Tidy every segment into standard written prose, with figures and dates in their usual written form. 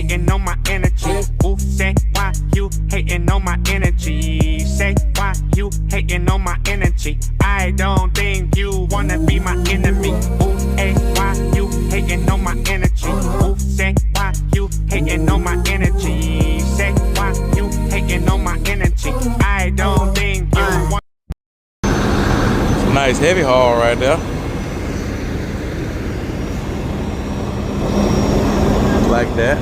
hating on my energy? Ooh, say why you hating on my energy? Say why you hating on my energy? I don't think you wanna be my enemy. Ooh, hey, why you hating on my energy? Ooh, say why you hating on my energy? Say why you hating on my energy? I don't think you want. It's a nice heavy haul right there. Like that.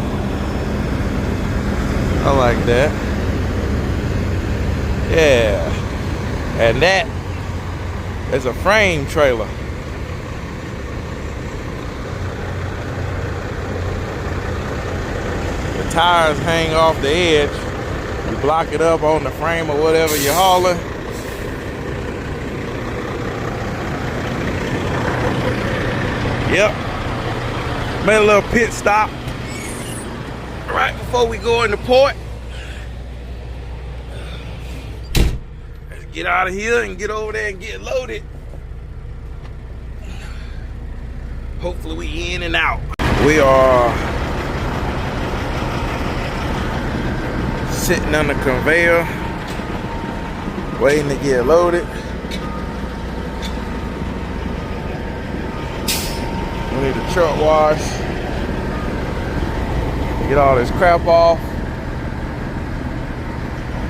I like that. Yeah. And that is a frame trailer. The tires hang off the edge. You block it up on the frame or whatever you're hauling. Yep. Made a little pit stop right before we go into port. Let's get out of here and get over there and get loaded. Hopefully we in and out. We are sitting on the conveyor waiting to get loaded. We need a truck wash. Get all this crap off.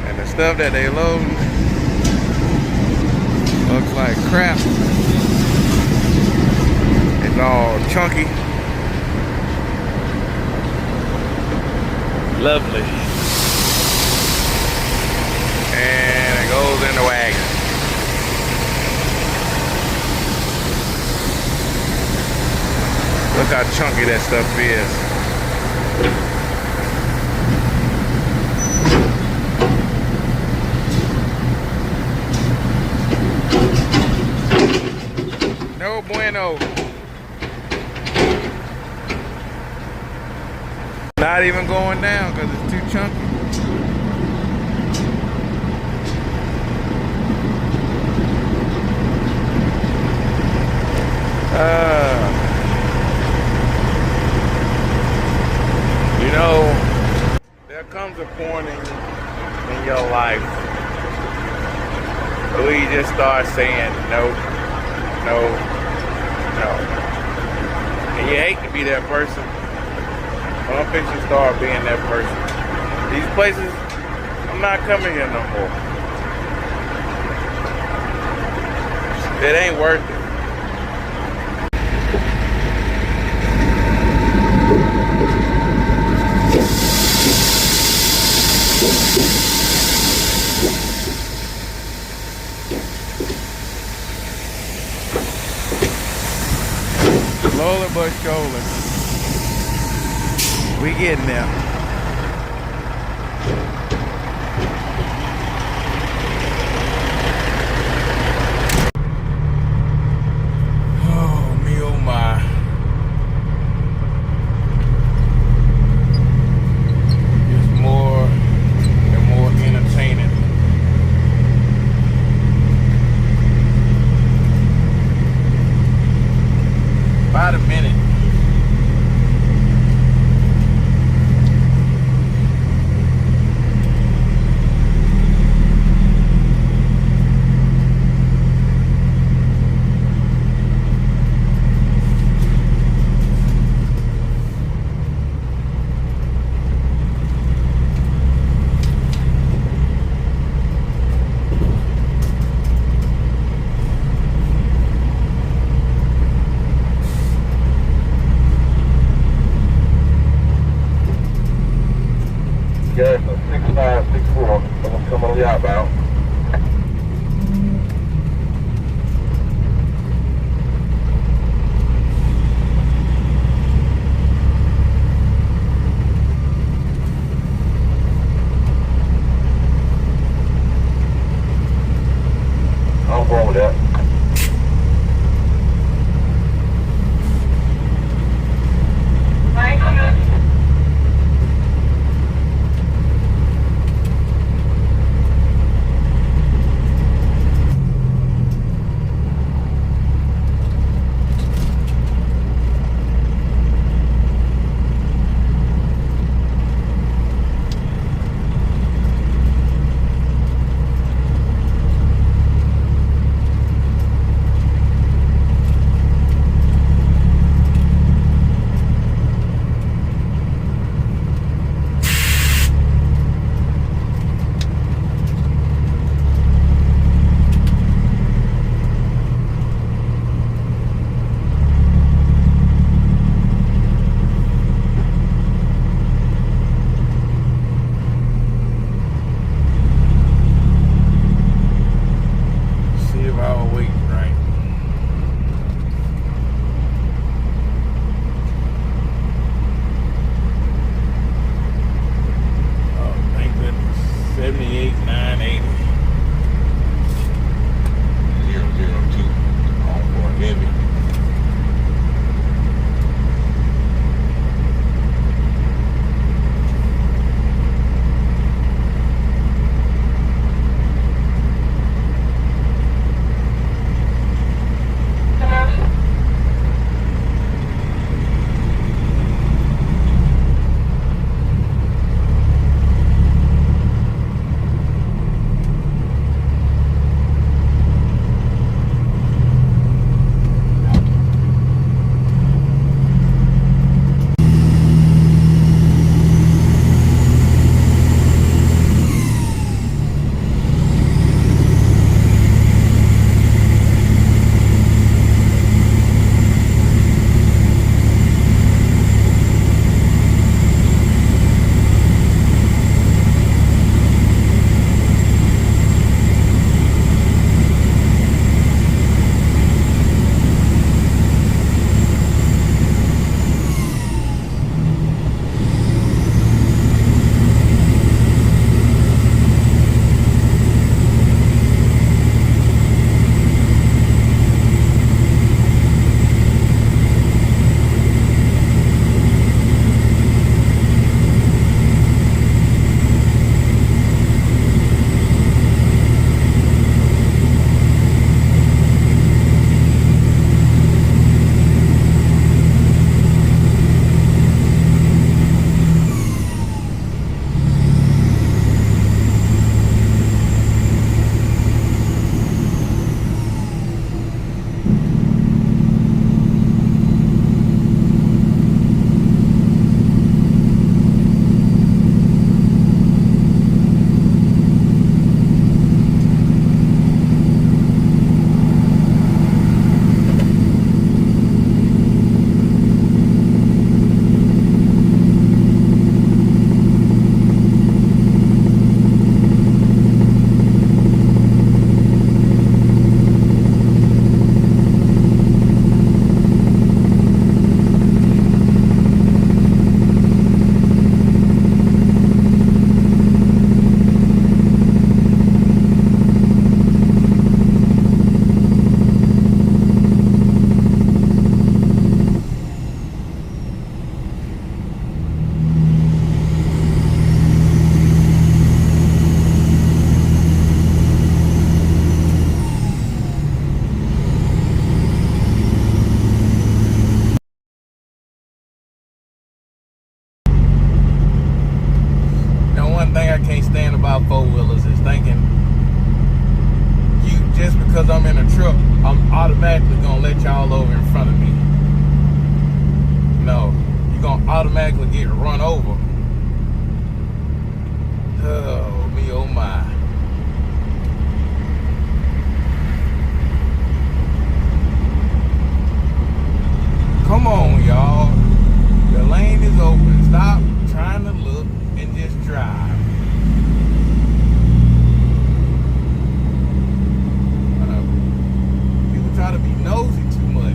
And the stuff that they load looks like crap. It's all chunky. Lovely. And it goes in the wagon. Look how chunky that stuff is. No bueno. Not even going down because it's too chunky. You know, there comes a point in your life where you just start saying no, no, no. And you hate to be that person. But I'm fixing to start being that person. These places, I'm not coming here no more. It ain't worth it. Slowly but surely, we getting there. Oh, me, oh my. It's more and more entertaining. By the minute. Yeah, 6564. I'm gonna come on the outbound. I'm going with that. about four-wheelers is thinking just because I'm in a truck, I'm automatically gonna let y'all over in front of me. No, you're gonna automatically get run over. Oh, me, oh my. Come on, y'all. The lane is open. Stop trying to look and just drive. People try to be nosy too much.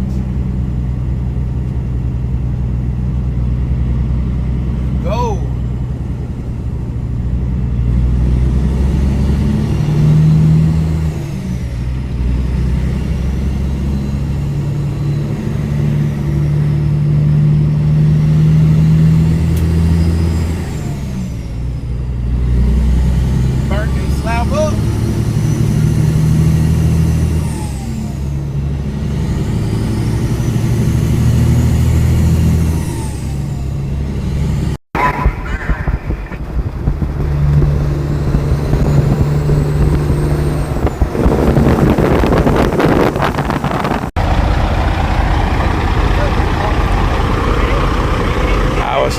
Go.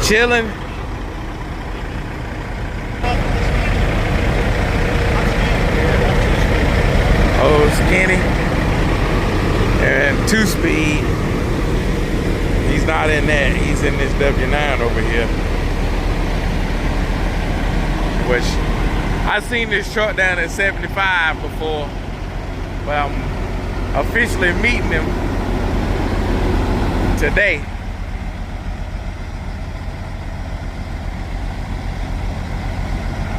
Chilling. Oh, Skinny and 2-speed. He's not in that. He's in this W9 over here. Which I seen this truck down at 75 before, but I'm officially meeting him today.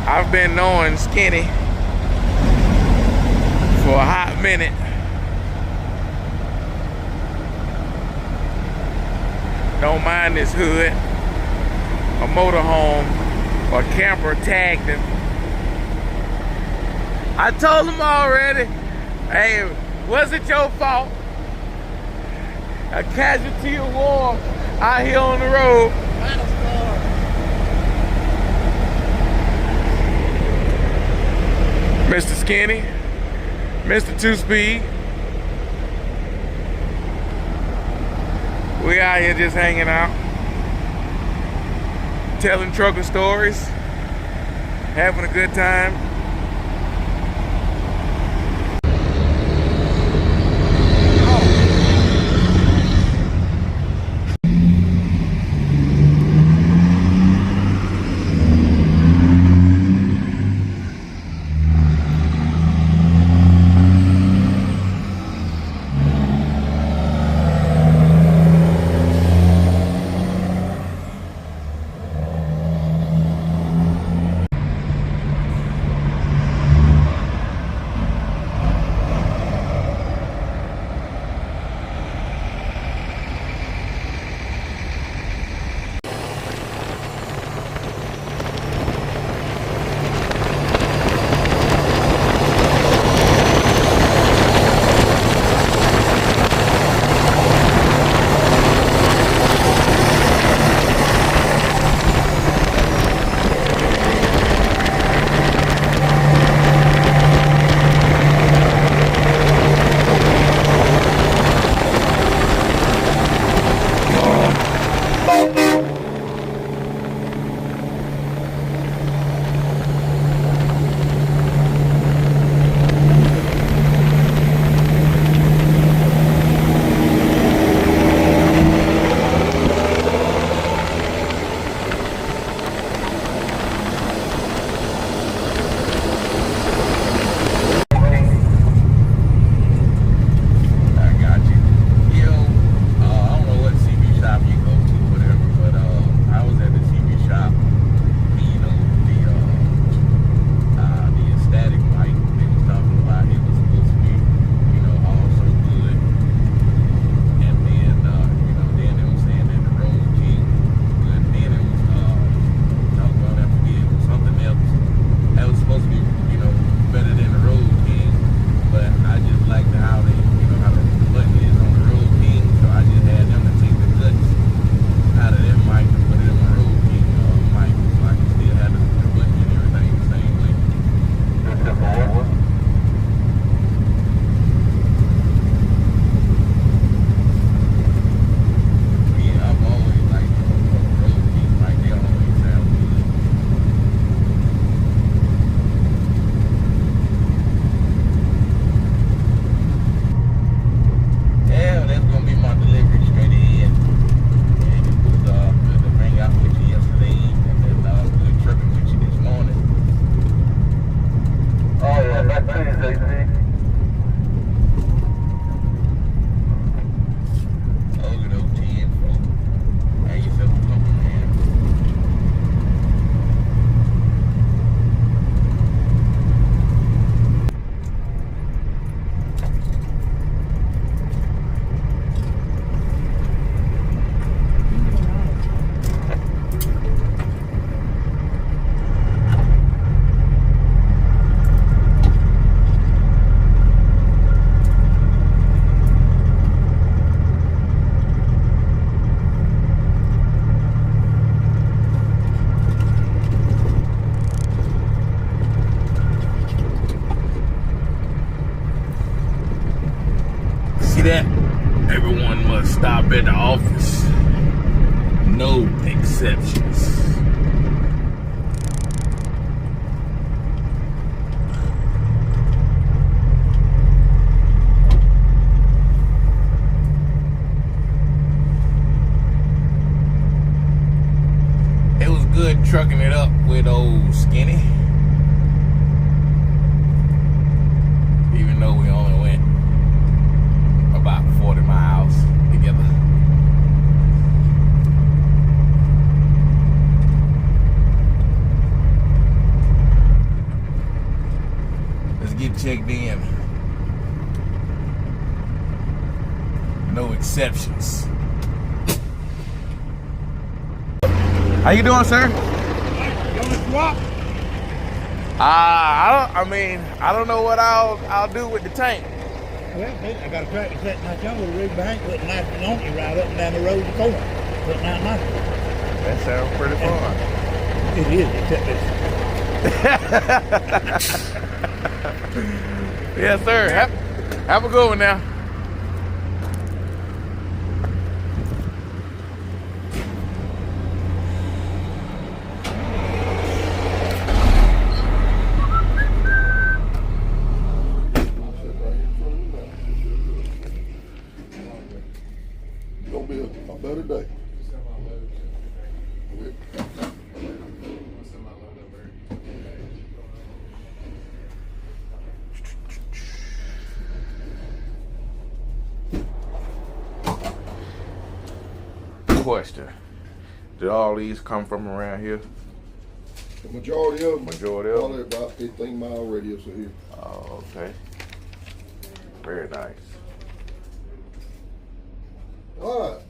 I've been knowing Skinny for a hot minute. Don't mind this hood. A motorhome or camper tagged him. I told him already, hey, wasn't your fault. A casualty of war out here on the road. Mr. Skinny, Mr. 2-speed. We out here just hanging out, telling trucker stories, having a good time. stop at the office. No exceptions. It was good trucking it up with old Skinny. Even though we only went about 40 miles together. Let's get checked in. No exceptions. How you doing, sir? I don't know what I'll do with the tank. Well, I got a tractor sitting out there with a rig bank, putting nice donkey right up and down the road to corn. Putting out nice. That sounds pretty fun. It is, except it's. Yes, sir. Have a good one now. Gonna be a better day. Question. Did all these come from around here? The majority of them. Majority of them? Probably about 15-mile radius of here. Oh, okay. Very nice. All right.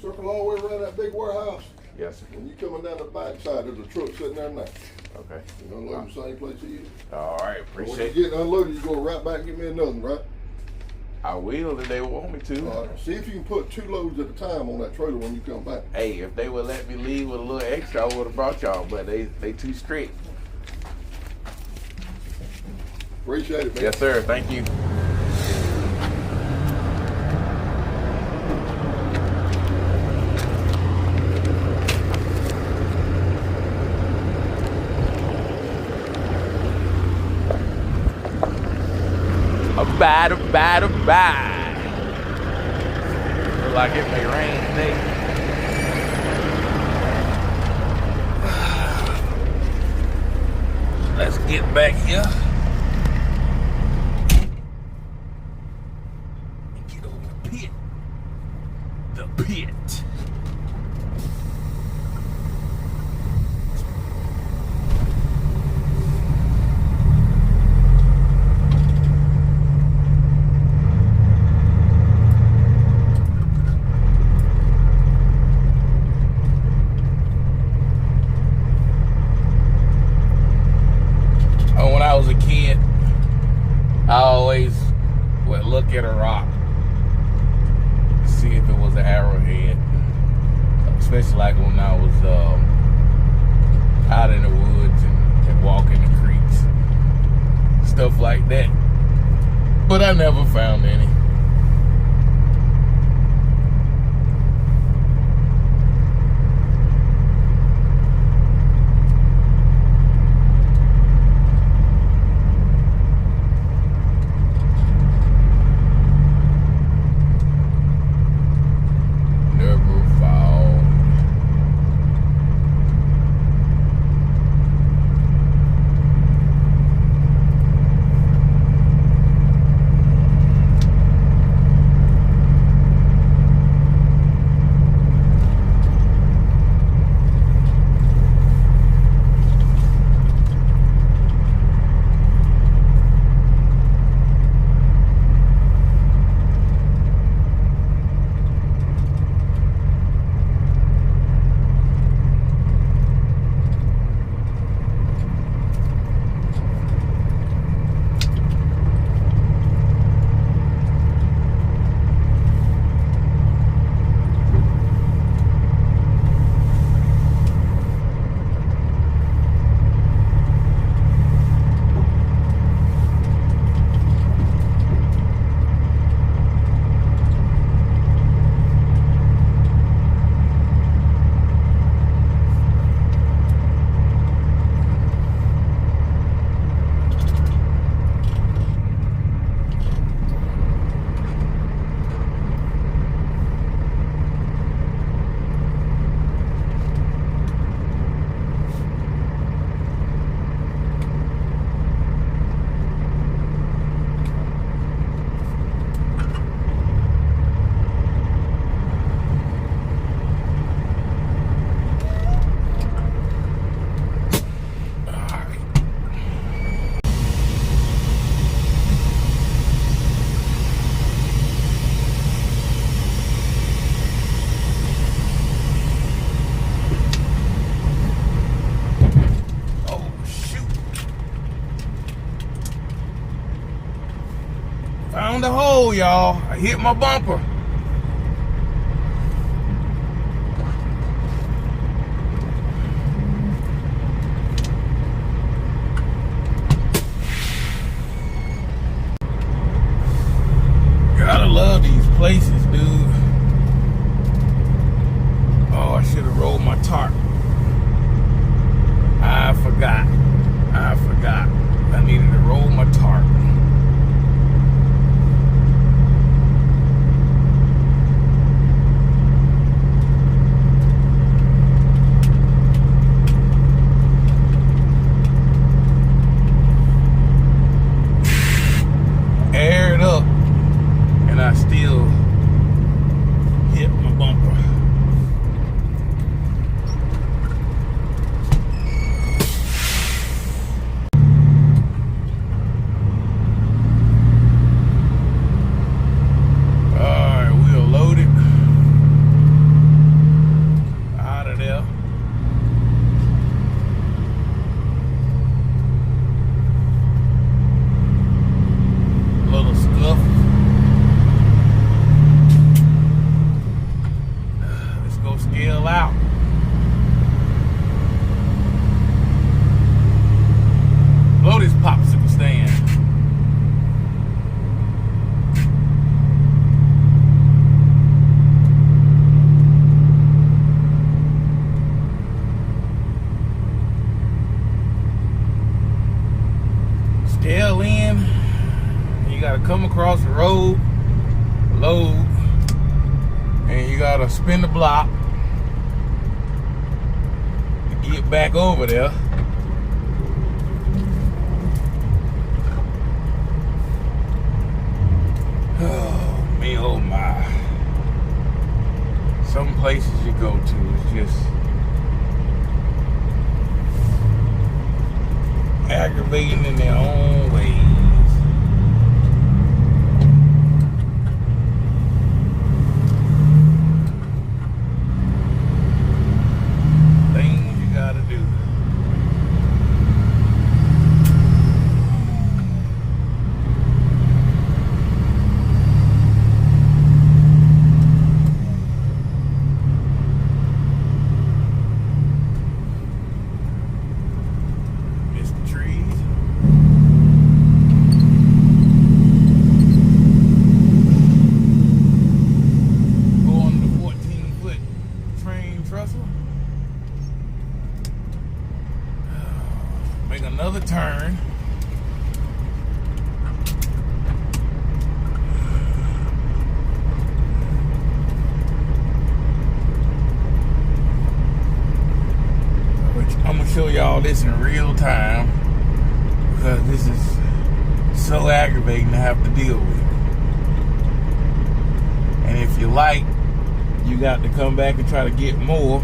Circle all the way around that big warehouse. Yes, sir. When you coming down the back side, there's a truck sitting there now. Okay. You unload the same place you. All right. When Appreciate you it. get unloaded, you go right back and get me another one, right? I will if they want me to. All right. See if you can put 2 loads at a time on that trailer when you come back. Hey, if they would let me leave with a little extra, I would have brought y'all, but they too strict. Appreciate it, man. Yes, sir. Thank you. Bye. Look like it may rain today. Let's get back here. And get over the pit. The pit. When I was a kid, I always would look at a rock to see if it was an arrowhead. Especially like when I was out in the woods and walking the creeks, stuff like that. But I never found any. the hole, y'all. I hit my bumper. Gotta love these places, dude. Oh, I should have rolled my tarp. I forgot. I needed to roll my tarp. Air it up, and I still hit my bumper. Come across the road, load, and you gotta spin the block to get back over there. Oh me, oh my. Some places you go to is just aggravating in their own ways. Make another turn. I'm gonna show y'all this in real time because this is so aggravating to have to deal with. And if you like, you got to come back and try to get more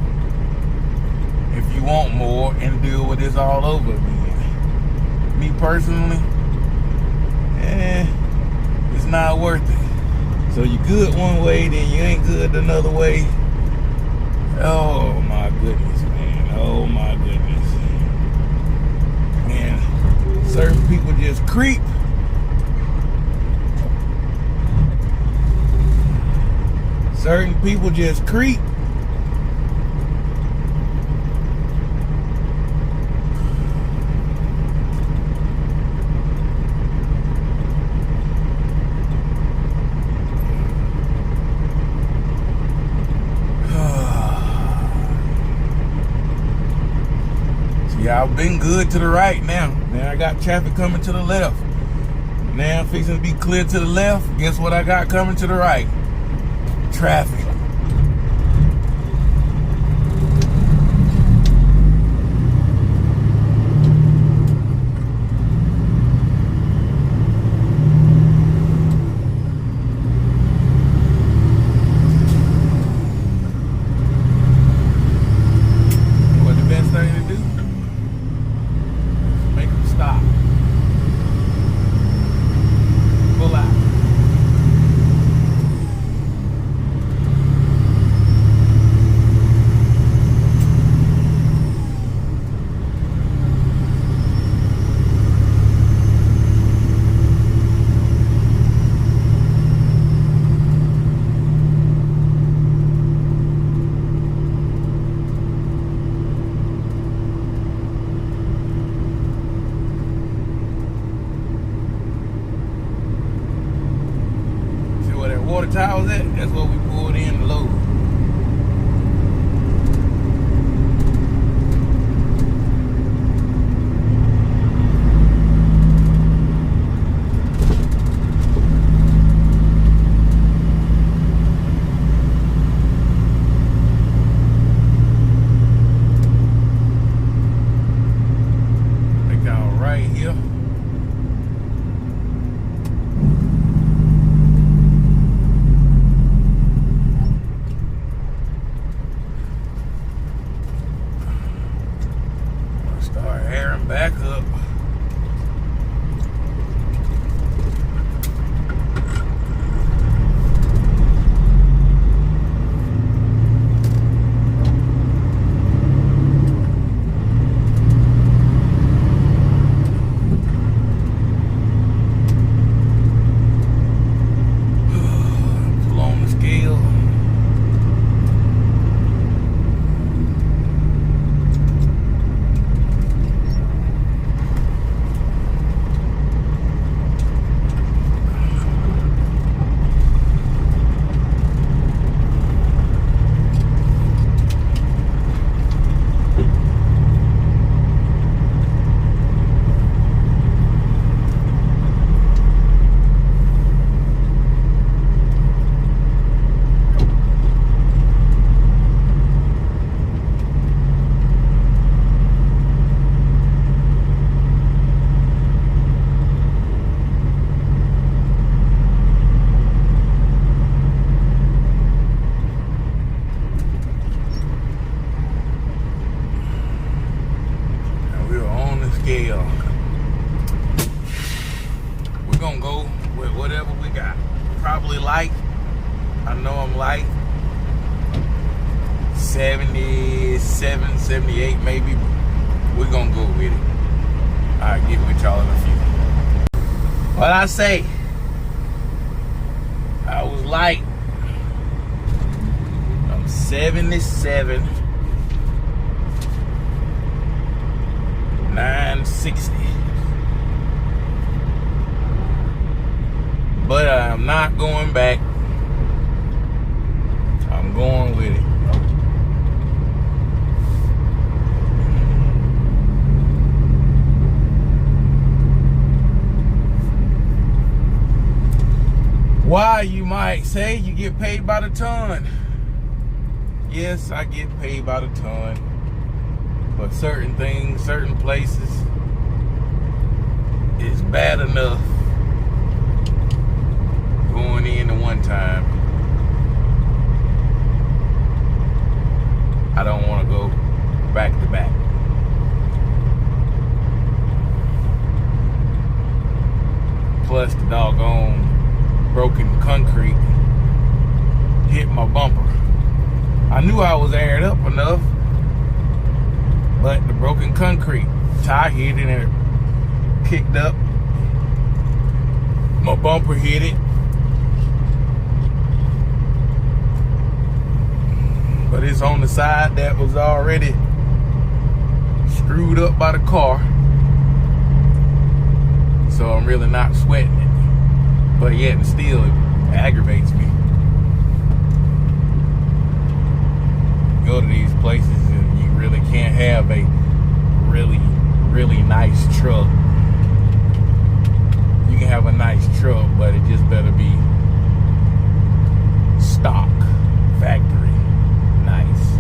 if you want more and deal with this all over again. Me personally, it's not worth it. So you good one way, then you ain't good another way. Oh my goodness, man. Oh my goodness. Man, certain people just creep. Certain people just creep. I've been good to the right now. Now I got traffic coming to the left. Now I'm fixing to be clear to the left. Guess what I got coming to the right? Traffic. towers at? That's what we pulled in to load. Back up. Pull on the scale. We're gonna go with whatever we got. Probably light. I know I'm light. 77, 78 maybe. We're gonna go with it. Alright, get with y'all in a few. What I say? I was light. I'm 77. 960. But I'm not going back. I'm going with it. Why, you might say? You get paid by the ton. Yes, I get paid by the ton. But certain things, certain places, it's bad enough going in at one time. I don't want to go back to back. Plus the doggone broken concrete hit my bumper. I knew I was aired up enough, but the broken concrete tire hit it and it kicked up. My bumper hit it. But it's on the side that was already screwed up by the car. So I'm really not sweating it. But yet and still it aggravates me. Go to these places and you really can't have a really nice truck. You can have a nice truck, but it just better be stock, factory, nice.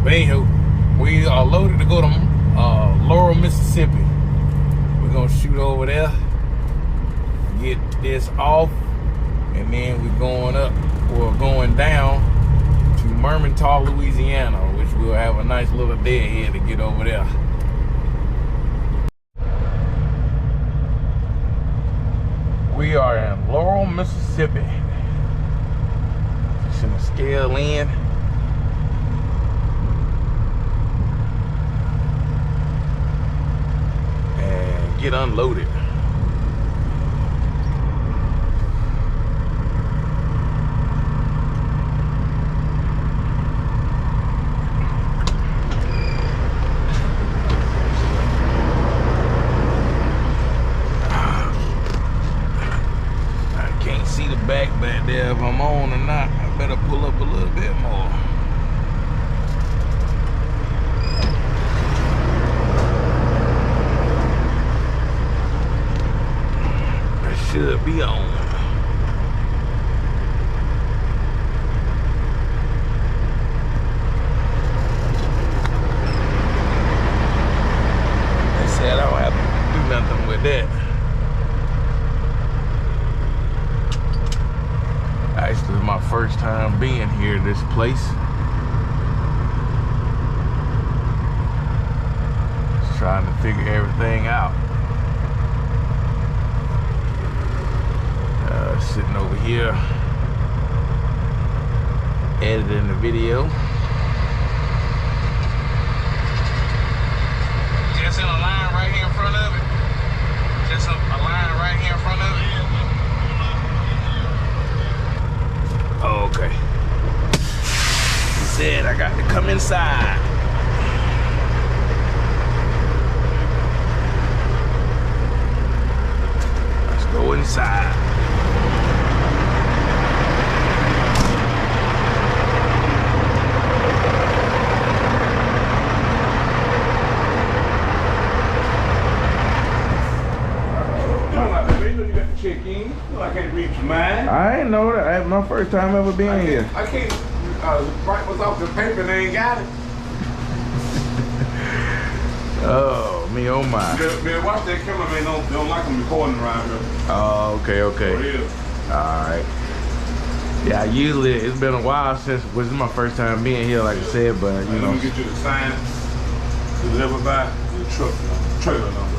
But anywho, we are loaded to go to Laurel, Mississippi. We're gonna shoot over there, get this off, and then we're going up or going down to Mermentau, Louisiana, which we'll have a nice little deadhead to get over there. We are in Laurel, Mississippi. Just gonna scale in. And get unloaded. be on. They said I don't have to do nothing with that. Actually, it's my first time being here, this place. Just trying to figure everything out. Sitting over here, editing the video. Just in a line right here in front of it. Just a line right here in front of it. Oh, okay. He said I got to come inside. Let's go inside. Check in. No, I can't read your mind. I ain't know that. My first time ever being here. I can't write what's off the paper and they ain't got it. Oh, me, oh my. Man, watch that camera, man. Don't like them recording around here. Oh, okay, okay. For real. Alright. Yeah, usually it's been a while since this is my first time being here, like I said, but you know. Let me get you the sign delivered by the truck trailer number.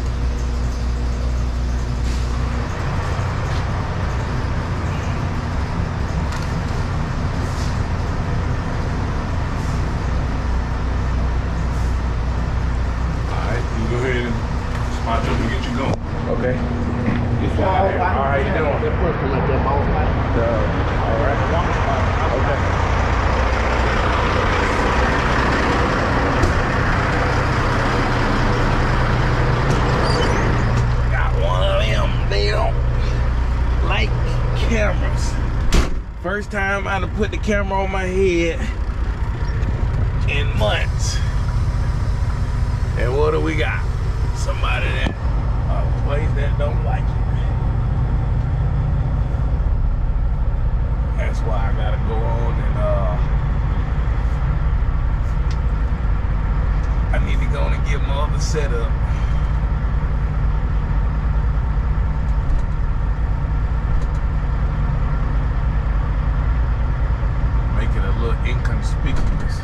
Okay. How you doing? That person like that boss like. All right. Okay. Got one of them. They don't like cameras. First time I done put the camera on my head in months. And what do we got? Somebody that place that don't like it. That's why I gotta go on and I need to go on and get my other setup. Make it a little inconspicuous.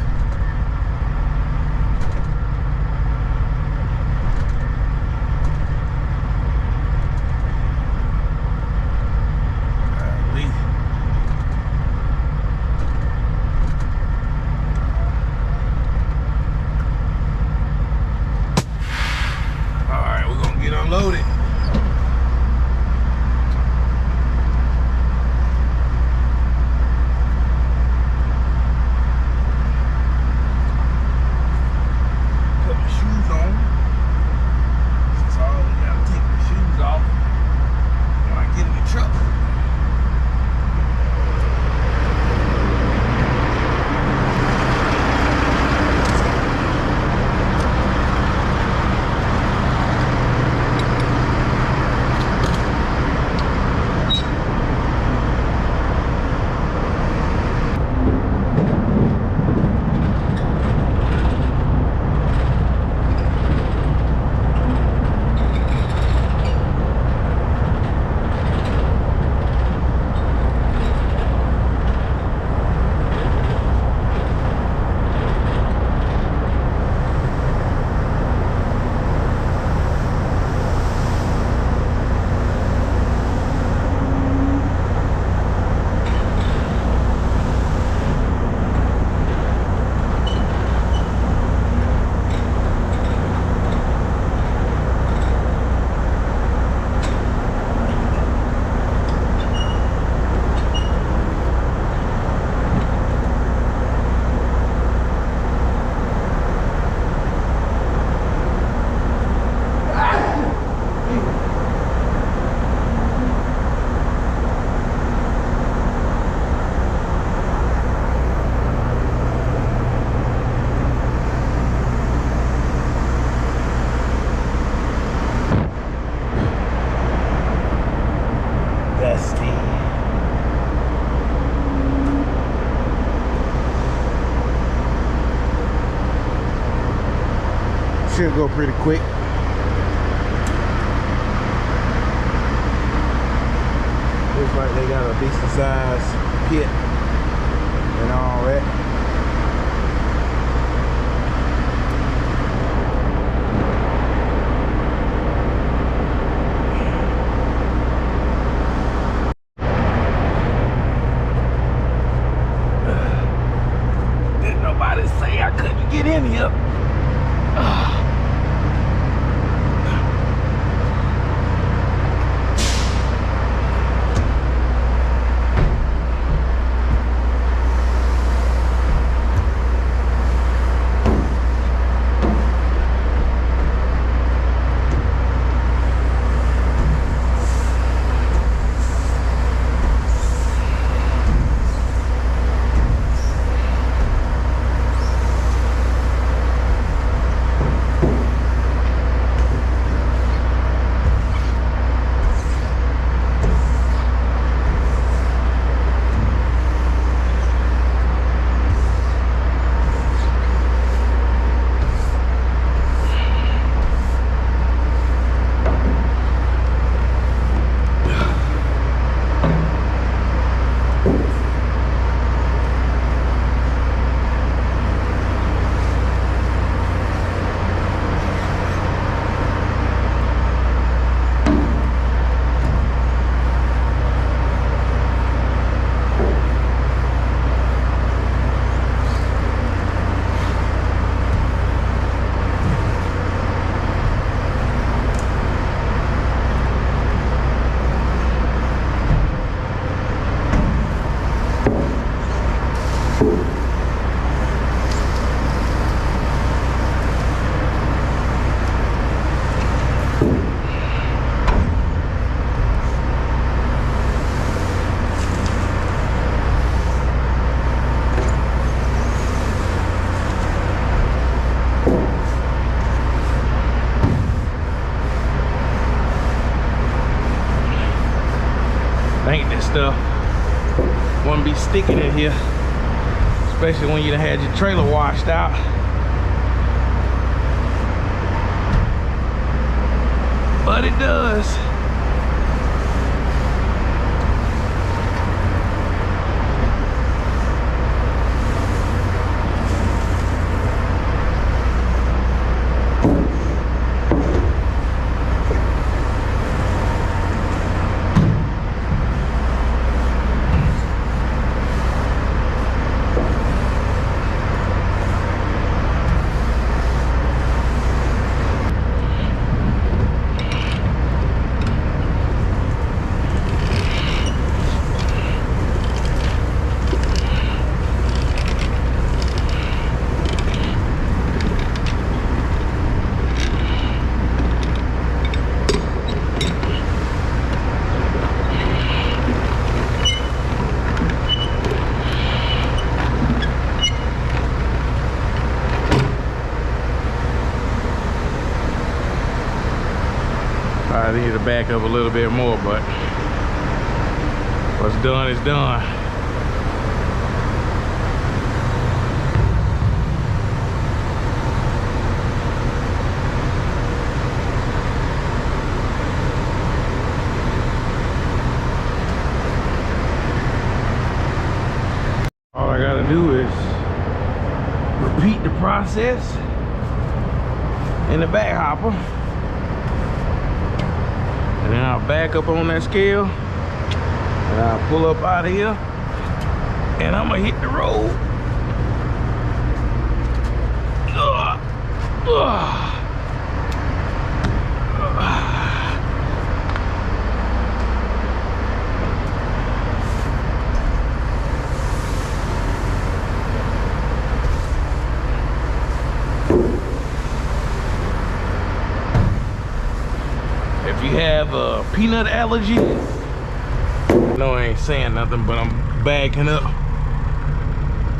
Should go pretty quick. Looks like they got a decent sized pit and all that. Didn't nobody say I couldn't get in here. Think this stuff wouldn't be sticking in here, especially when you done had your trailer washed out. But it does. I need to back up a little bit more, but what's done is done. All I gotta do is repeat the process in the back hopper. And then I'll back up on that scale and I'll pull up out of here and I'm gonna hit the road. If you have a peanut allergy, no, I ain't saying nothing, but I'm backing up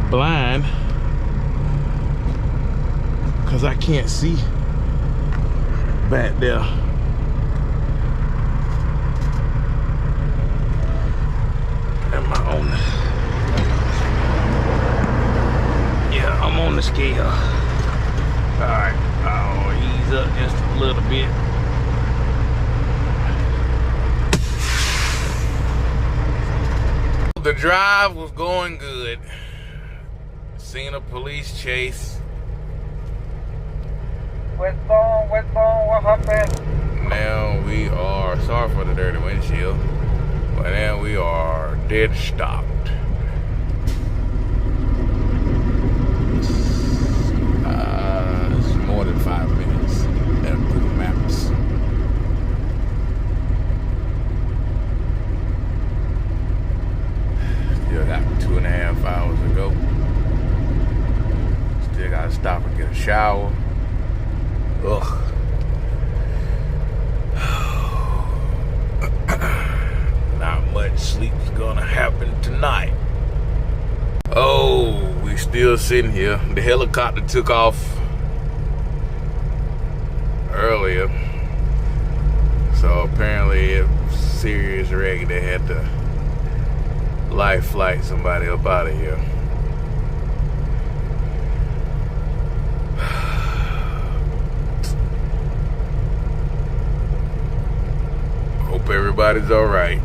blind because I can't see back there. Am I on the... Yeah, I'm on the scale. All right. Oh, these up just a little bit. The drive was going good. Seen a police chase. Westbound, what happened? Now we are, sorry for the dirty windshield, but now we are dead stopped. It's more than 5 minutes. Them Google Maps. Still got 2.5 hours to go. Still gotta stop and get a shower. Ugh. Not much sleep's gonna happen tonight. Oh, we still sitting here. The helicopter took off earlier. So apparently it's serious wreck. They had to life flight somebody up out of here. Hope everybody's all right.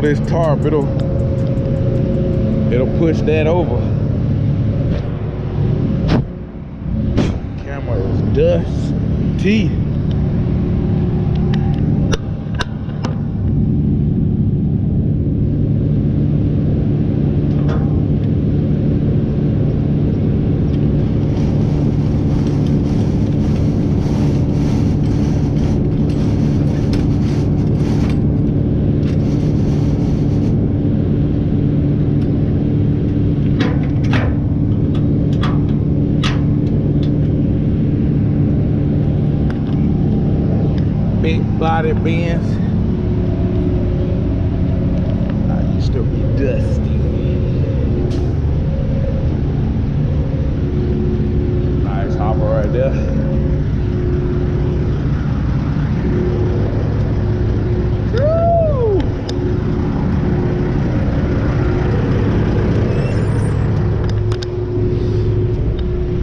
this tarp, it'll push that over. Camera is dusty. Big body Benz. I used to be dusty. Nice hopper right there. Woo!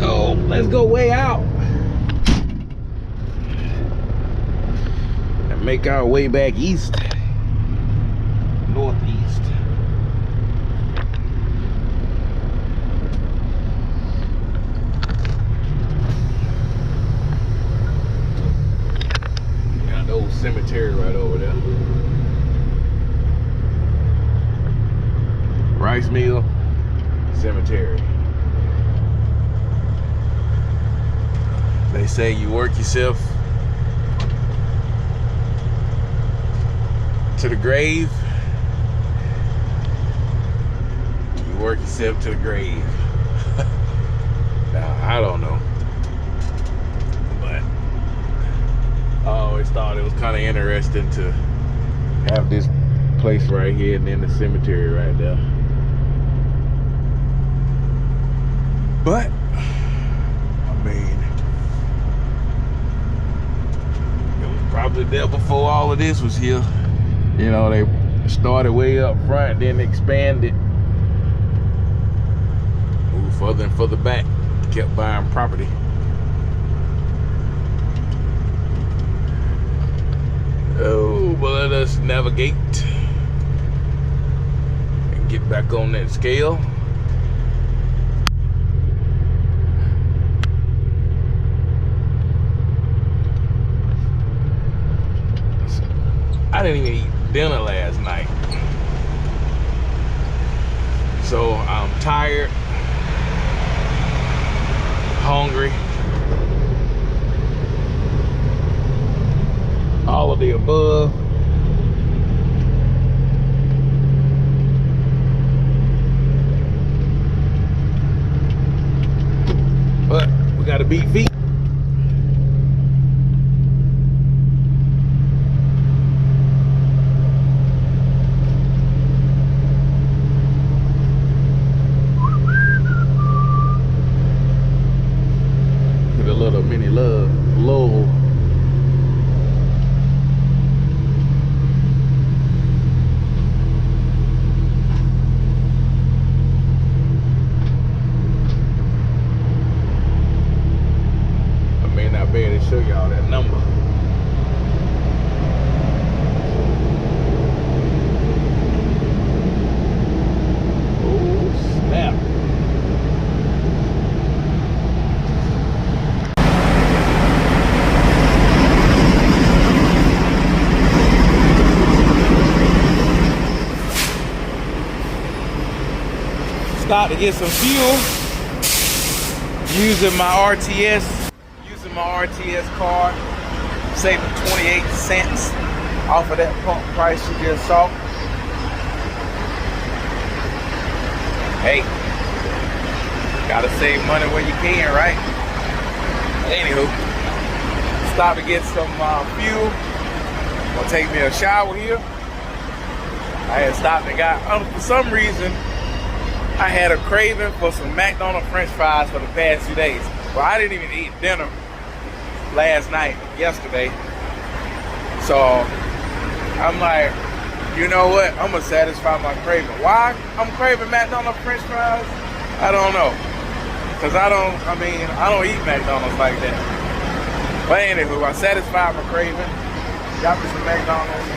Oh, let's go way out. Make our way back east, northeast. Got the old cemetery right over there. Rice mill, cemetery. They say you work yourself to the grave, you work yourself to the grave. Now, I don't know, but I always thought it was kind of interesting to have this place right here and then the cemetery right there. But I mean, it was probably there before all of this was here. You know, they started way up front, then expanded, moved further and further back, kept buying property. Oh, but let us navigate and get back on that scale. I didn't even eat dinner last night, so I'm tired, hungry, all of the above. But we gotta beat feet. Mini Laurel. I may not be able to show y'all that number. Oh snap. Stop to get some fuel using my RTS card, saving 28 cents off of that pump price you just saw. Hey, gotta save money where you can, right? Anywho, stop to get some fuel. Gonna take me a shower here. I had stopped and got, for some reason, I had a craving for some McDonald's French fries for the past 2 days. Well, I didn't even eat dinner yesterday. So I'm like, you know what? I'm gonna satisfy my craving. Why I'm craving McDonald's French fries? I don't know. Cause I don't eat McDonald's like that. But anywho, I satisfied my craving. Got me some McDonald's.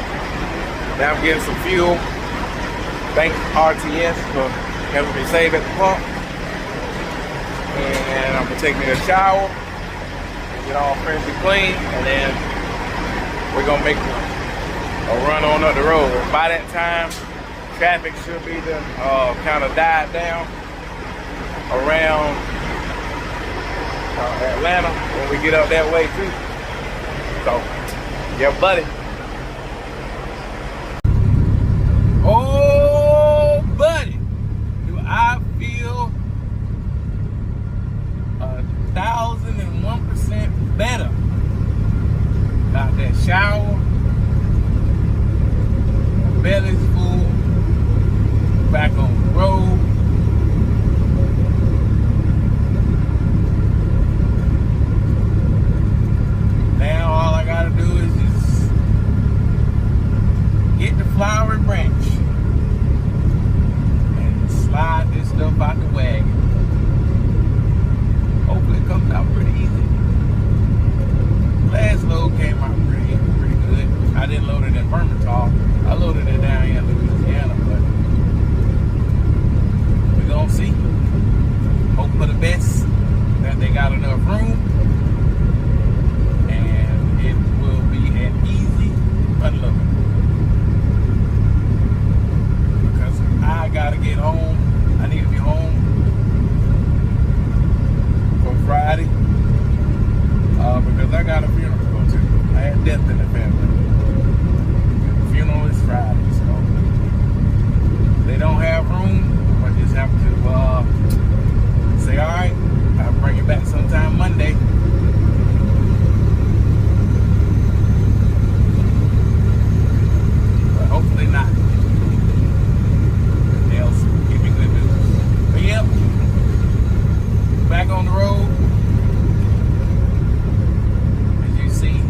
Now I'm getting some fuel. thank RTS for helping me save at the pump. And I'm gonna take me a shower, get all fresh and clean, and then we're gonna make a run on up the road. By that time, traffic should be done, kind of died down around Atlanta when we get up that way too. So, yeah, buddy. Oh, buddy, do I feel 1,001% better. Got that shower, belly's full, back on the road. Now all I gotta do is just get the flowery branch and slide this stuff out the wagon. Hopefully it comes out pretty easy. Last load came out pretty good. I didn't load it in Birmingham. I loaded it down here in Louisiana, but we're gonna see. Hope for the best, that they got enough room, and it will be an easy unload. Because I gotta get home. I need to be home for Friday, because I got a funeral to go to. I had death in the family. The funeral is Friday, so they don't have room. I just have to say, all right, I'll bring it back sometime Monday. But hopefully not. They'll give me good news. But yep, back on the road. As you see,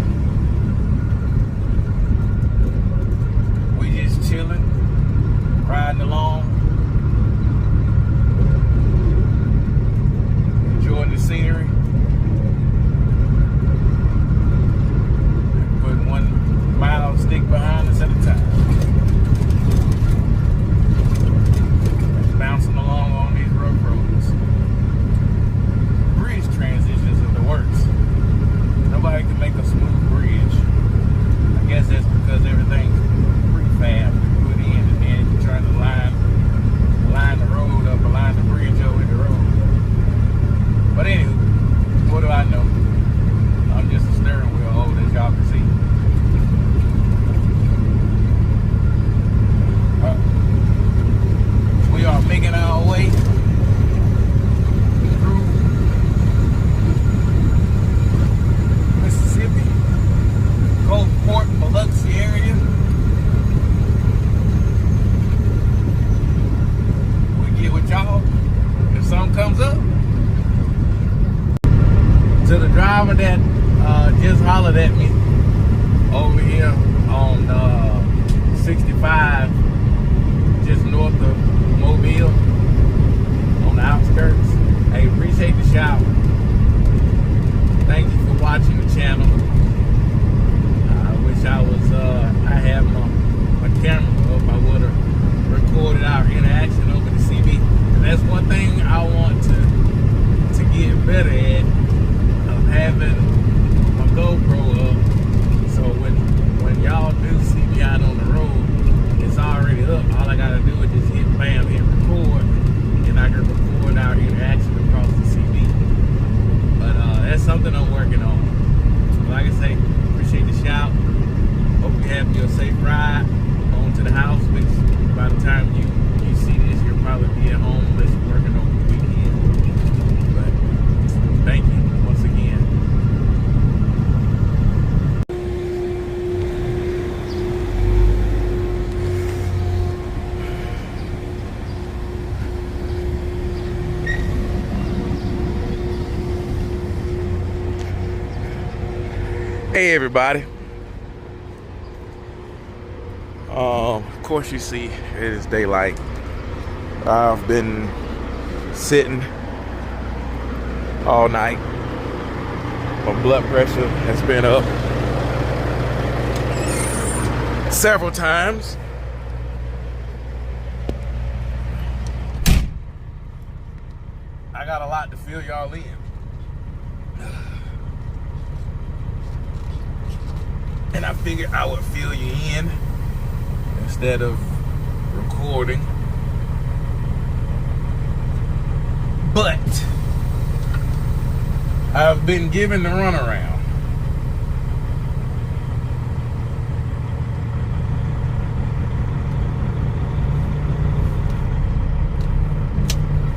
we just chilling, riding along, enjoying the scenery. Putting 1 mile stick behind us at a time. Bouncing along on these rough roads. Bridge transitions are the worst. Nobody can make a smooth bridge. I guess that's because everything's prefab put in, and then you're trying to line the road up, or line the bridge over the road. But anyway, what do I know? I'm just a steering wheel old, as y'all can see. We are making our way through Mississippi, Gulfport, Biloxi area. We get with y'all if something comes up. To the driver that just hollered at me over here on 65, just north of Mobile, on the outskirts. Hey, appreciate the shout. Thank you for watching the channel. I wish I was, I had my camera up. I would have recorded our interaction over the CB. And that's one thing I want to get better at, of having my GoPro up. So when y'all do see me out on the road, it's already up. All I gotta do is just hit bam, hit record, and I can record our interaction across the CD. But that's something I'm working on. But like I say, appreciate the shout. Hope you have your safe ride home to the house, which by the time you see this, you'll probably be at home unless you're working over the weekend. But thank you once again. Hey everybody. Of course you see it is daylight. I've been sitting all night. My blood pressure has been up several times. lot to fill y'all in. And I figured I would fill you in instead of recording. But I've been given the runaround.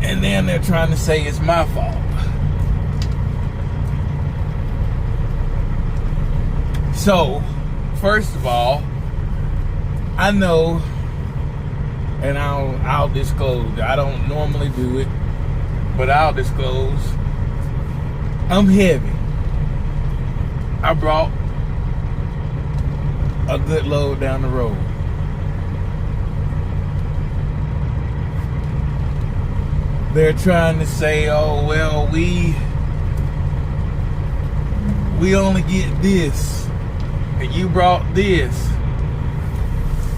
And then they're trying to say it's my fault. So, first of all, I know, and I'll disclose, I don't normally do it, but I'll disclose, I'm heavy. I brought a good load down the road. They're trying to say, oh, well, we only get this, and you brought this.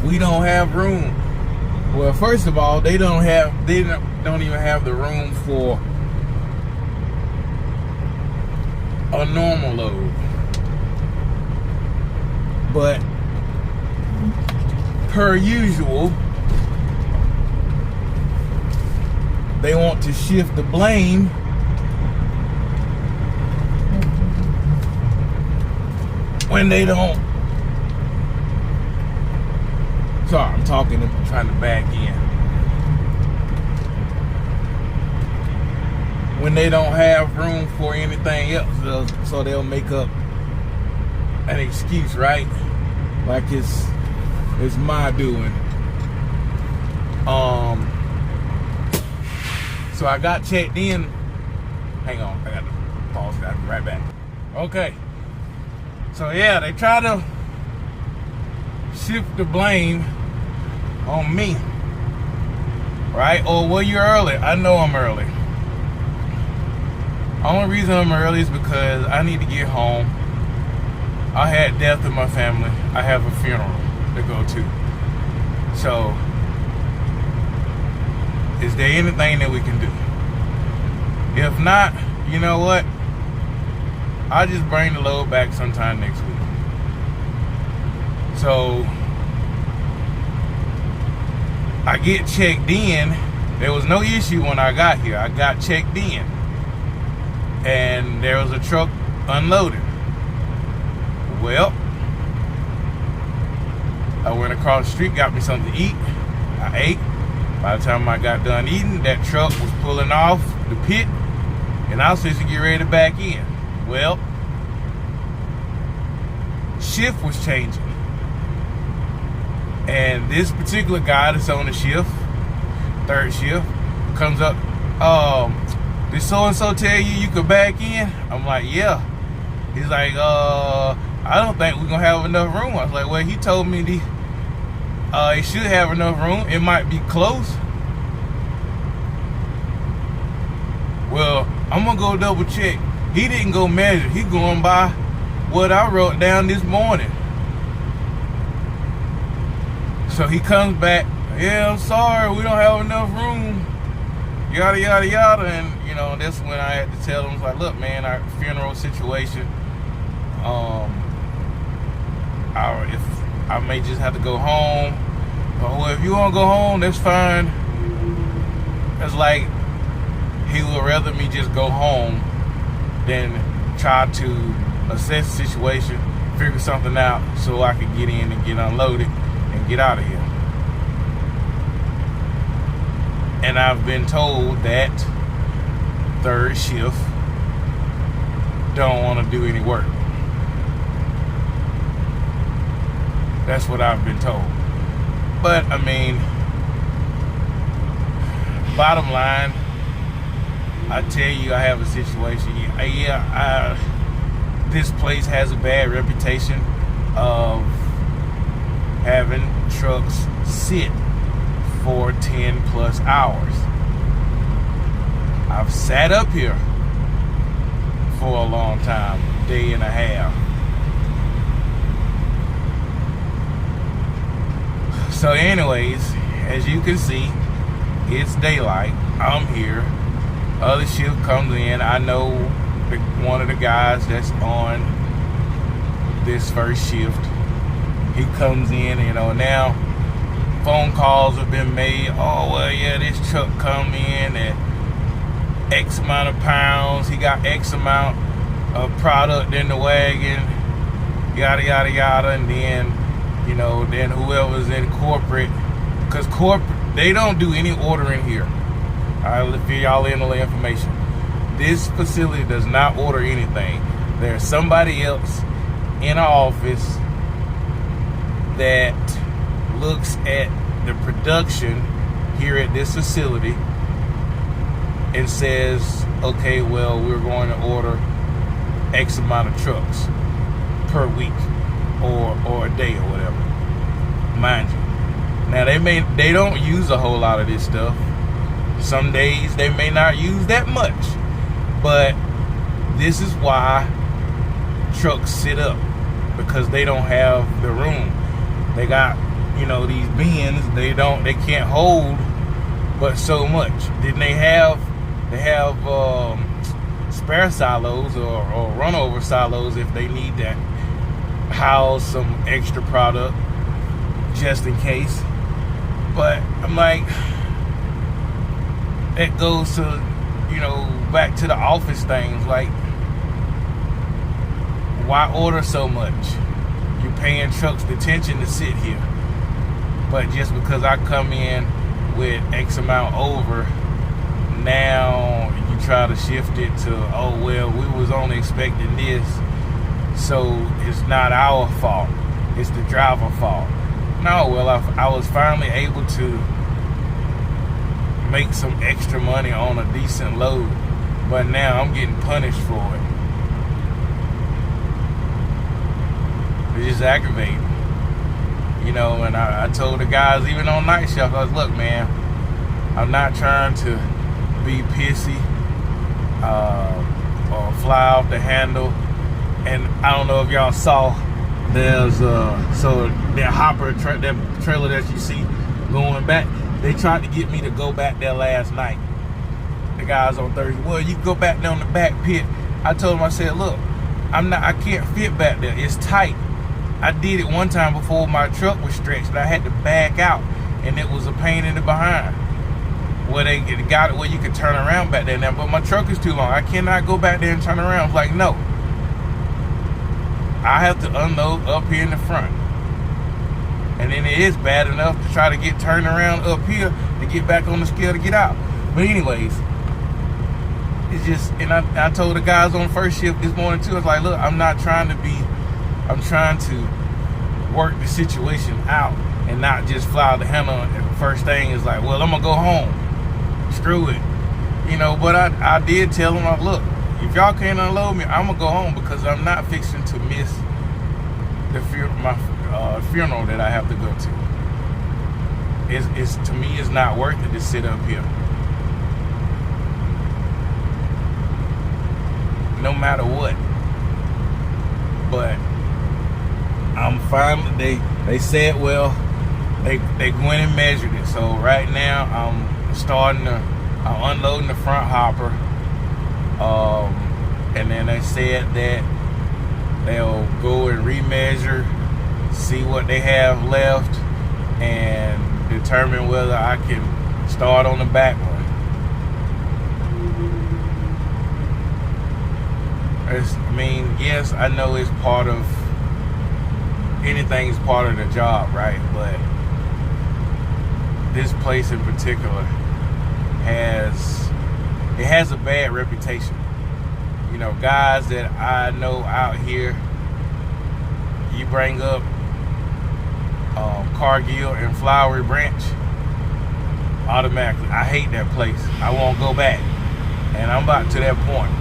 We don't have room. Well, first of all, they don't even have the room for a normal load. But per usual, they want to shift the blame when they don't. Sorry, I'm talking and trying to back in. When they don't have room for anything else, so they'll make up an excuse, right? Like it's my doing. So I got checked in. Hang on, I got to pause. I'll be right back. Okay. So yeah, they try to shift the blame on me, right? Or well, you're early. I know I'm early. Only reason I'm early is because I need to get home. I had death in my family. I have a funeral to go to. So, is there anything that we can do? If not, you know what? I'll just bring the load back sometime next week. So, I get checked in. There was no issue when I got here. I got checked in. And there was a truck unloaded. Well, I went across the street, got me something to eat. I ate. By the time I got done eating, that truck was pulling off the pit, and I was supposed to get ready to back in. Well, shift was changing. And this particular guy that's on the shift, third shift, comes up, did so-and-so tell you could back in? I'm like, yeah. He's like, I don't think we're going to have enough room. I was like, well, he told me it should have enough room. It might be close. Well, I'm going to go double check. He didn't go measure. He going by what I wrote down this morning. So he comes back, yeah, I'm sorry, we don't have enough room. Yada, yada, yada. And, you know, that's when I had to tell him, like, look, man, our funeral situation, if I may just have to go home. Well, if you want to go home, that's fine. It's like he would rather me just go home than try to assess the situation, figure something out so I can get in and get unloaded and get out of here. And I've been told that third shift don't want to do any work. That's what I've been told. But I mean, bottom line, I tell you, I have a situation. This place has a bad reputation of having trucks sit for 10 plus hours. I've sat up here for a long time, day and a half. So anyways, as you can see, it's daylight. I'm here. Other shift comes in. I know one of the guys that's on this first shift. He comes in, you know, now phone calls have been made. Oh, well, yeah, this truck come in at X amount of pounds. He got X amount of product in the wagon, yada, yada, yada. And then, you know, then whoever's in corporate, because corporate, they don't do any ordering here. I'll fill y'all in on the information. This facility does not order anything. There's somebody else in our office that looks at the production here at this facility and says, okay, well, we're going to order X amount of trucks per week or a day or whatever. Mind you. Now they don't use a whole lot of this stuff. Some days they may not use that much. But this is why trucks sit up, because they don't have the room. They got, you know, these bins, they can't hold but so much. Then they have spare silos or runover silos if they need to house some extra product just in case. But I'm like, it goes to, you know, back to the office things. Like, why order so much? You're paying trucks detention to sit here. But just because I come in with X amount over, now you try to shift it to, oh, well, we was only expecting this, so it's not our fault. It's the driver's fault. No, well, I was finally able to make some extra money on a decent load, but now I'm getting punished for it. It's just aggravating, you know. And I told the guys, even on night shift, I was, look, man, I'm not trying to be pissy or fly off the handle. And I don't know if y'all saw, there's so that hopper that trailer that you see going back, they tried to get me to go back there last night. The guys on Thursday, well, you can go back down the back pit. I told them, I said, look, I can't fit back there. It's tight. I did it one time before my truck was stretched, and I had to back out, and it was a pain in the behind. Well, they got it where you could turn around back there now, but my truck is too long. I cannot go back there and turn around. I was like, no. I have to unload up here in the front. And then it is bad enough to try to get turned around up here to get back on the scale to get out. But anyways, it's just, and I told the guys on first shift this morning too, I was like, look, I'm trying to work the situation out and not just fly the handle. And the first thing is like, well, I'm gonna go home. Screw it. You know, but I did tell them, look, if y'all can't unload me, I'm gonna go home, because I'm not fixing to miss the funeral that I have to go to. It's to me, it's not worth it to sit up here. No matter what. But I'm finally, they said, well, they went and measured it. So right now I'm unloading the front hopper. And then they said that they'll go and remeasure, see what they have left, and determine whether I can start on the back one. I mean, yes, I know it's part of, anything's part of the job, right? But this place in particular has a bad reputation. You know, guys that I know out here, you bring up Cargill and Flowery Branch, automatically, I hate that place. I won't go back. And I'm about to that point.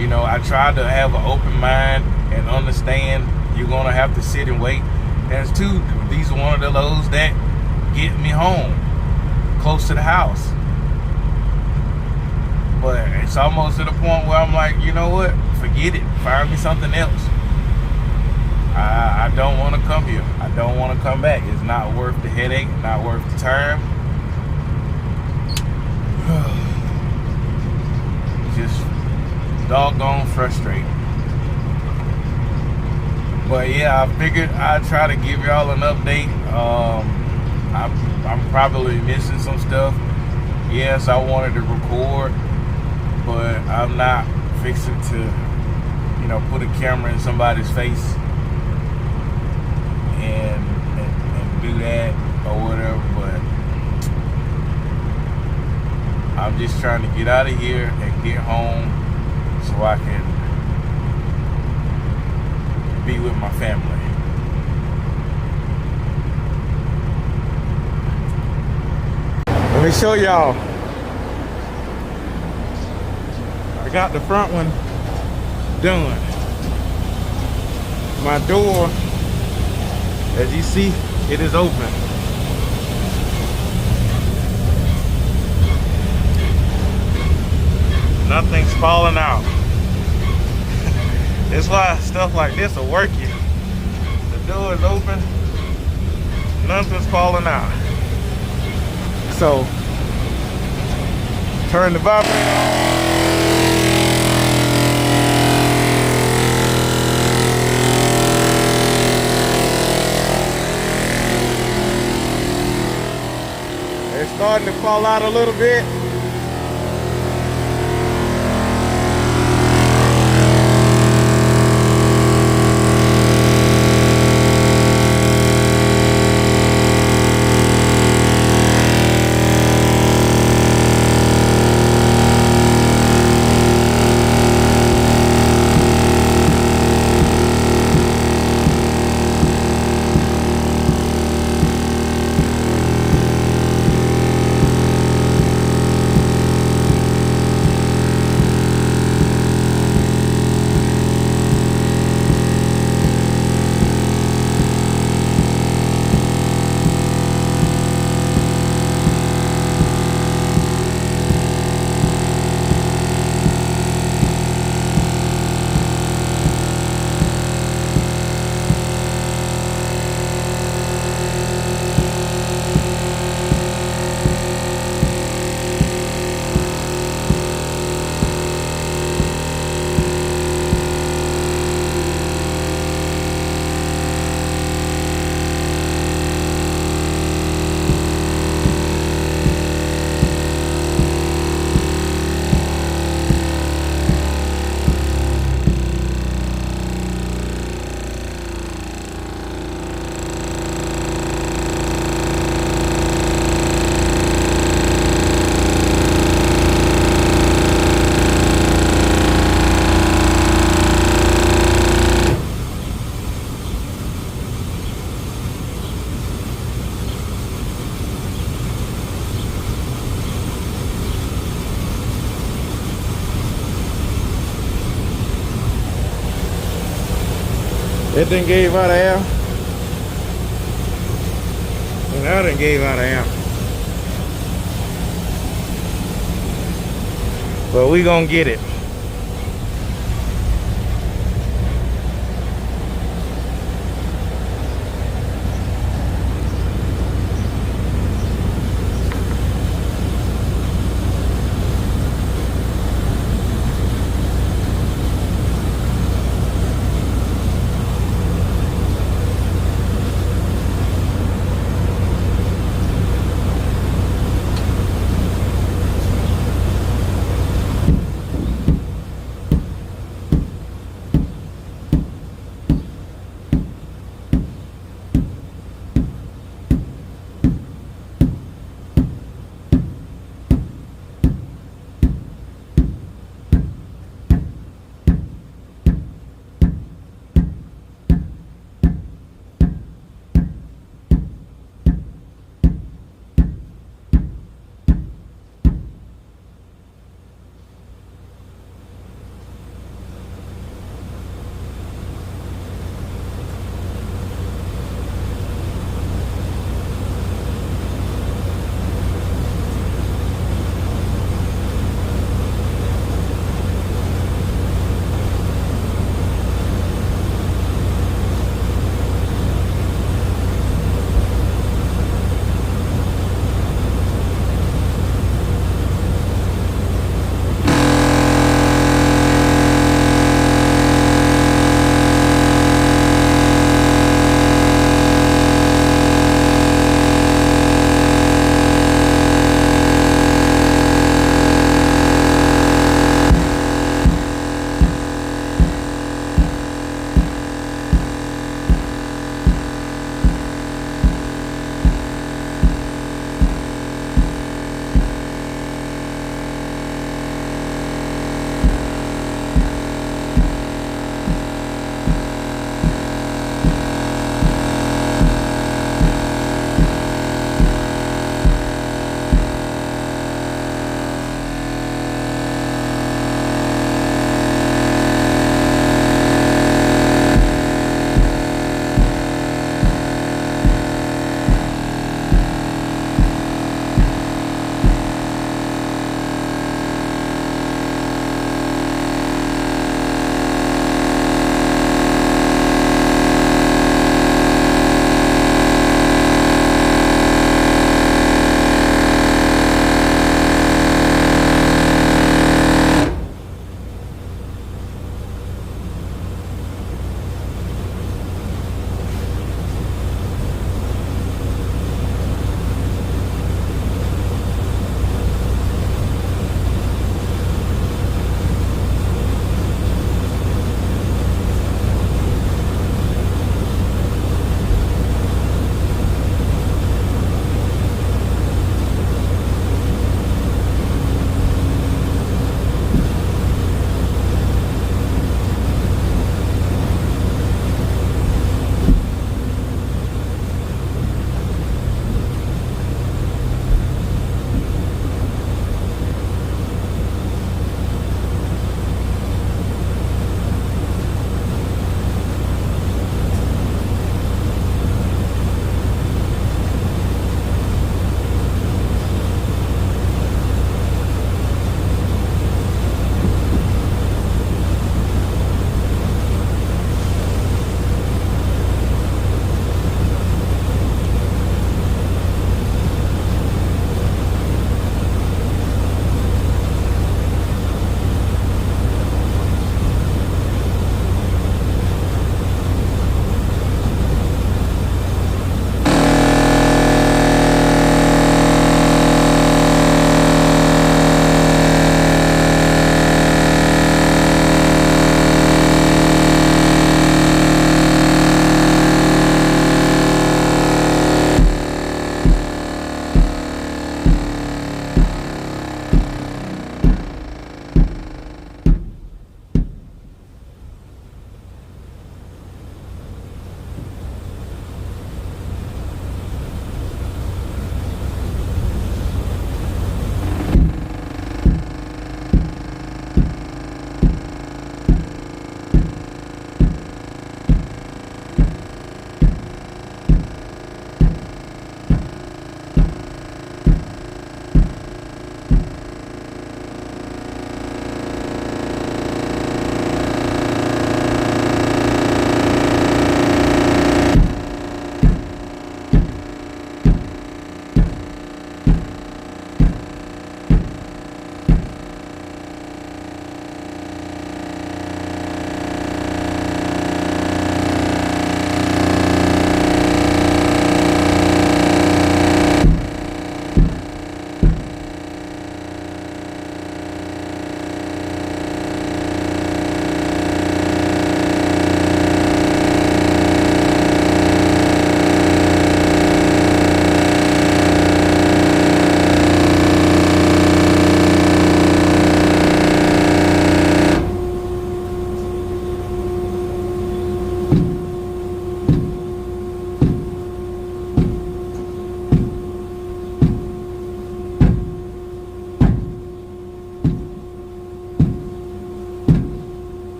You know, I try to have an open mind and understand you're gonna have to sit and wait. And two, these are one of the loads that get me home, close to the house. But it's almost to the point where I'm like, you know what? Forget it. Find me something else. I don't want to come here. I don't want to come back. It's not worth the headache, not worth the time. doggone frustrating. But yeah, I figured I'd try to give y'all an update. I'm probably missing some stuff. Yes, I wanted to record, but I'm not fixing to, you know, put a camera in somebody's face and do that or whatever. But I'm just trying to get out of here and get home so I can be with my family. Let me show y'all. I got the front one done. My door, as you see, it is open. Nothing's falling out. That's why stuff like this will work you. The door is open, nothing's falling out. So, turn the vibrator on. It's starting to fall out a little bit. It done gave out of air. And that done gave out of air. But we gonna get it.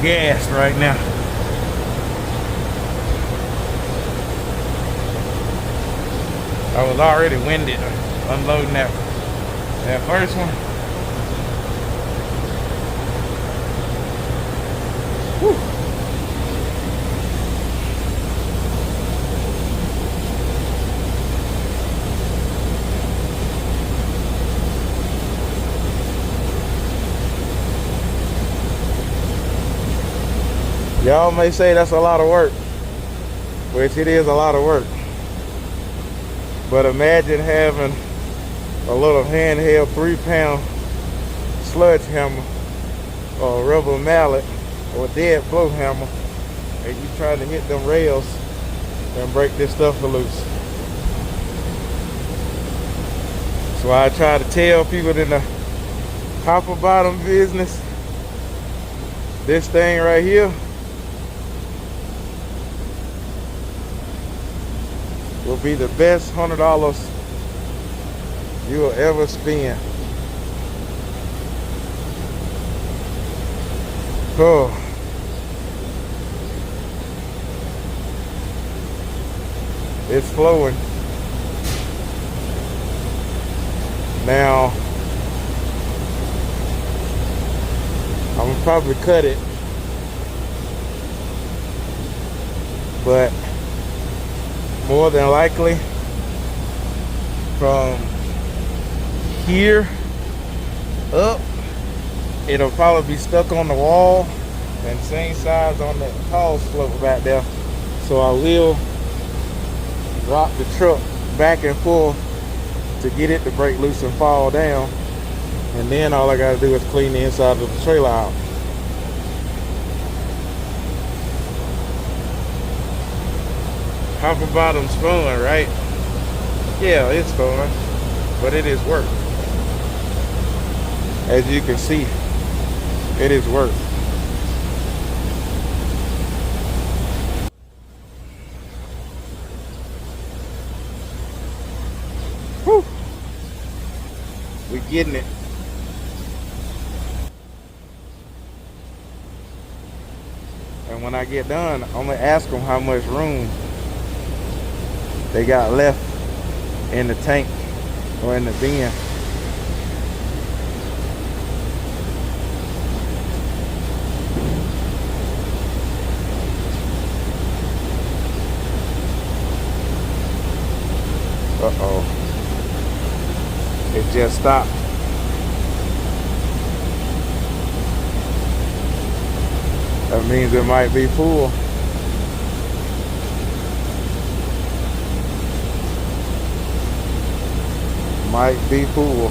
gas right now. I was already winded unloading that first one. Whew. Y'all may say that's a lot of work, which it is a lot of work. But imagine having a little handheld 3-pound sledgehammer or a rubber mallet or a dead blow hammer, and you trying to hit them rails and break this stuff loose. So I try to tell people in the copper bottom business, this thing right here will be the best $100 you will ever spend. Oh. It's flowing. Now, I'm gonna probably cut it, but more than likely from here up, it'll probably be stuck on the wall, and same size on that tall slope back there. So I will drop the truck back and forth to get it to break loose and fall down, and then all I gotta do is clean the inside of the trailer out. Copper bottom's fun, right? Yeah, it's fun, but it is work. As you can see, it is work. Whew. We're getting it. And when I get done, I'm gonna ask them how much room they got left in the tank or in the bin. Uh-oh. It just stopped. That means it might be full. Might be full.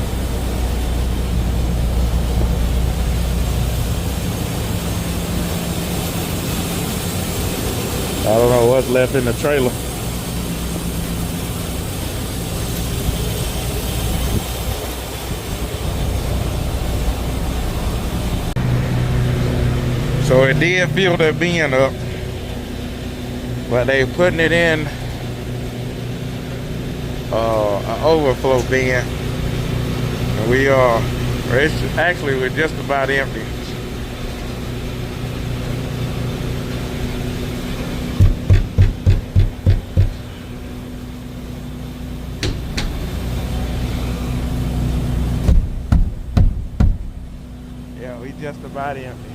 I don't know what's left in the trailer. So it did fill that bin up, but they putting it in an overflow bin, and we're just about empty. Yeah, we just about empty.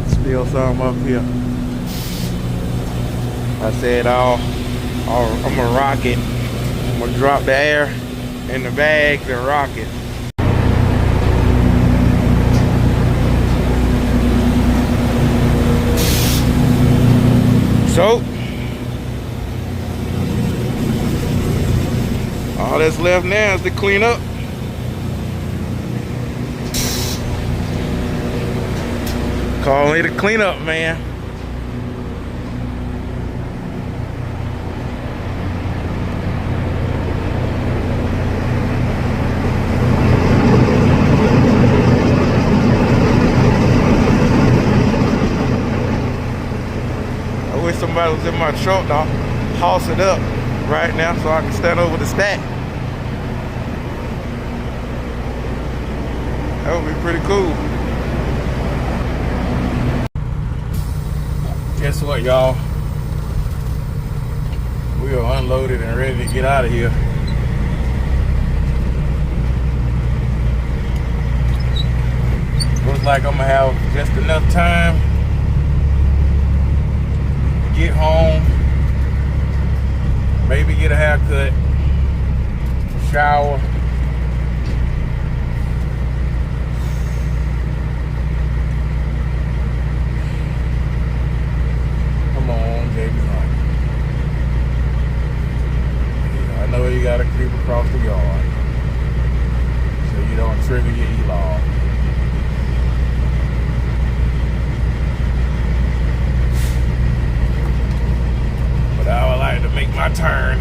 Still some up here. I said I'm gonna rock it. I'm gonna drop the air in the bags and rock it. So all that's left now is to clean up. Call me the cleanup man. I wish somebody was in my truck to hoss it up right now so I can stand over the stack. That would be pretty cool. Guess what, y'all? We are unloaded and ready to get out of here. Looks like I'm gonna have just enough time to get home, maybe get a haircut, shower. Come on, baby. I know you gotta creep across the yard so you don't trigger your e-log. But I would like to make my turn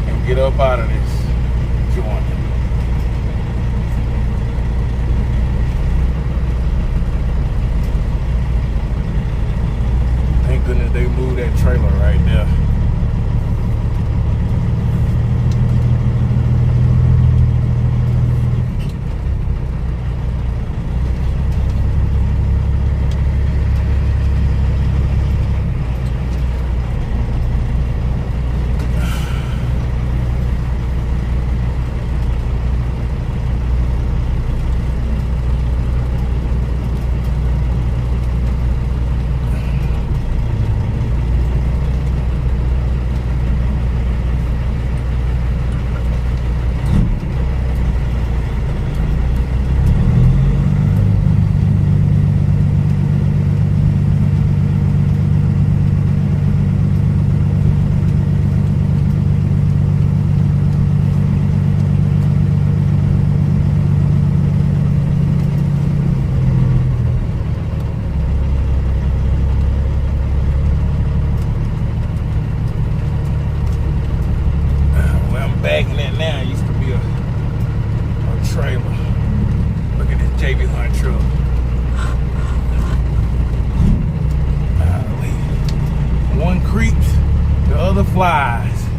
and get up out of this joint. Thank goodness they moved that trailer right there. Backing that now used to be a trailer. Look at this JB Hunt truck. Golly. One creeps, the other flies.